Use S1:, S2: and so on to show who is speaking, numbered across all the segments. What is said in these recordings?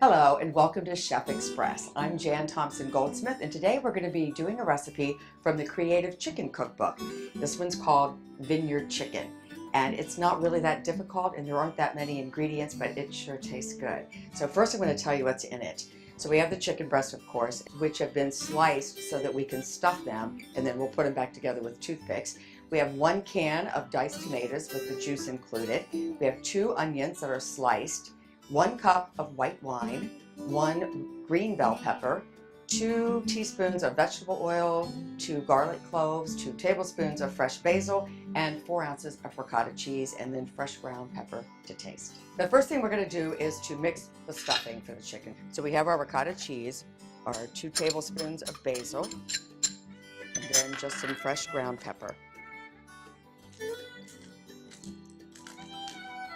S1: Hello and welcome to Chef Express. I'm Jan Thompson Goldsmith, and today we're going to be doing a recipe from the Creative Chicken Cookbook. This one's called Vineyard Chicken, and it's not really that difficult and there aren't that many ingredients, but it sure tastes good. So first I'm going to tell you what's in it. So we have the chicken breasts, of course, which have been sliced so that we can stuff them, and then we'll put them back together with toothpicks. We have 1 can of diced tomatoes with the juice included. We have 2 onions that are sliced, 1 cup of white wine, 1 green bell pepper, 2 teaspoons of vegetable oil, 2 garlic cloves, 2 tablespoons of fresh basil, and 4 ounces of ricotta cheese, and then fresh ground pepper to taste. The first thing we're going to do is to mix the stuffing for the chicken. So we have our ricotta cheese, our 2 tablespoons of basil, and then just some fresh ground pepper.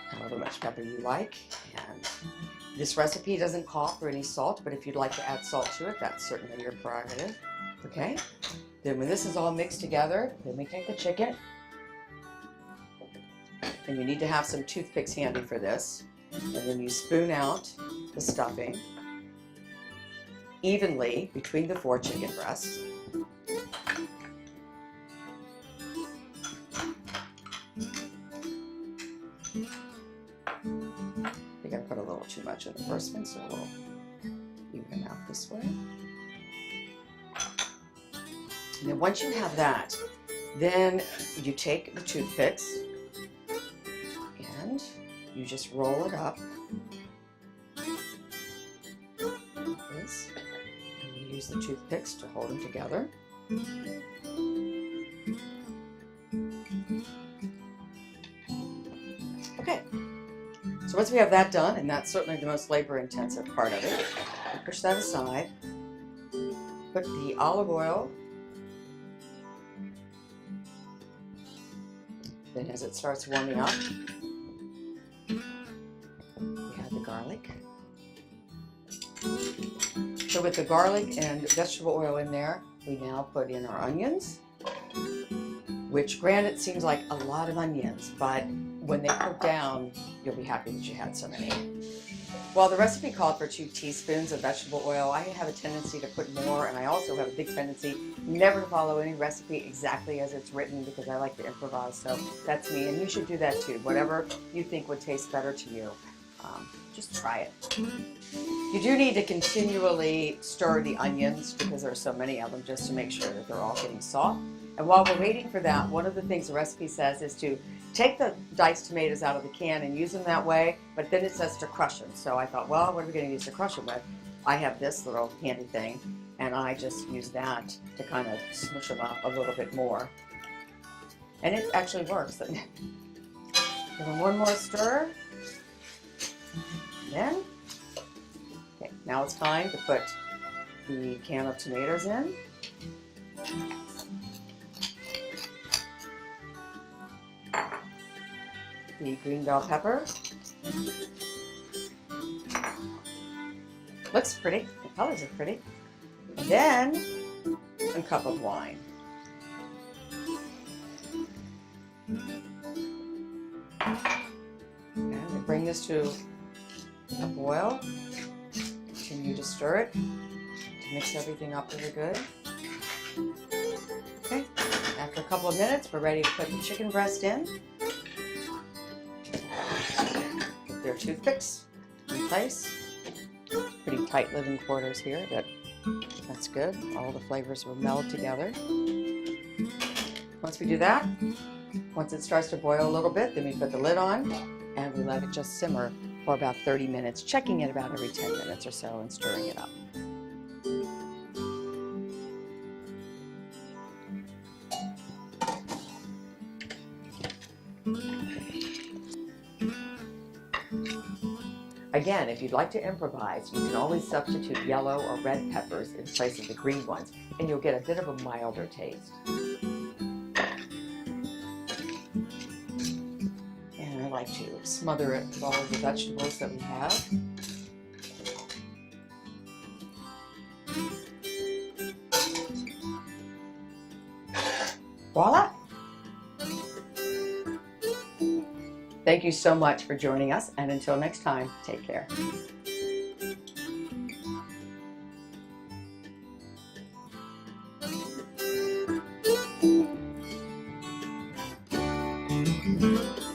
S1: However much pepper you like. And this recipe doesn't call for any salt, but if you'd like to add salt to it, that's certainly your prerogative. Okay? Then when this is all mixed together, then we take the chicken, and you need to have some toothpicks handy for this, and then you spoon out the stuffing evenly between the 4 chicken breasts. I think I put a little too much in the first one, so we'll even out this way. And then once you have that, then you take the toothpicks and you just roll it up like this. And you use the toothpicks to hold them together. Okay. So once we have that done, and that's certainly the most labor-intensive part of it, we push that aside, put the olive oil, then as it starts warming up, we add the garlic. So with the garlic and vegetable oil in there, we now put in our onions, which granted seems like a lot of onions, but when they cook down, you'll be happy that you had so many. Well, the recipe called for 2 teaspoons of vegetable oil. I have a tendency to put more, and I also have a big tendency never to follow any recipe exactly as it's written because I like to improvise, so that's me, and you should do that too. Whatever you think would taste better to you, just try it. You do need to continually stir the onions because there are so many of them just to make sure that they're all getting soft. And while we're waiting for that, one of the things the recipe says is to take the diced tomatoes out of the can and use them that way, but then it says to crush them. So I thought, well, what are we going to use to crush them with? I have this little handy thing, and I just use that to kind of smush them up a little bit more. And it actually works. Give them one more stir. Then, okay, now it's time to put the can of tomatoes in. The green bell pepper. Looks pretty. The colors are pretty. And then a cup of wine. And we bring this to a boil. Continue to stir it to mix everything up really good. Okay. After a couple of minutes, we're ready to put the chicken breast in. Get their toothpicks in place. Pretty tight living quarters here, but that's good. All the flavors will meld together. Once we do that, once it starts to boil a little bit, then we put the lid on and we let it just simmer for about 30 minutes, checking it about every 10 minutes or so and stirring it up. Again, if you'd like to improvise, you can always substitute yellow or red peppers in place of the green ones, and you'll get a bit of a milder taste. And I like to smother it with all of the vegetables that we have. Voila! Thank you so much for joining us, and until next time, take care. you.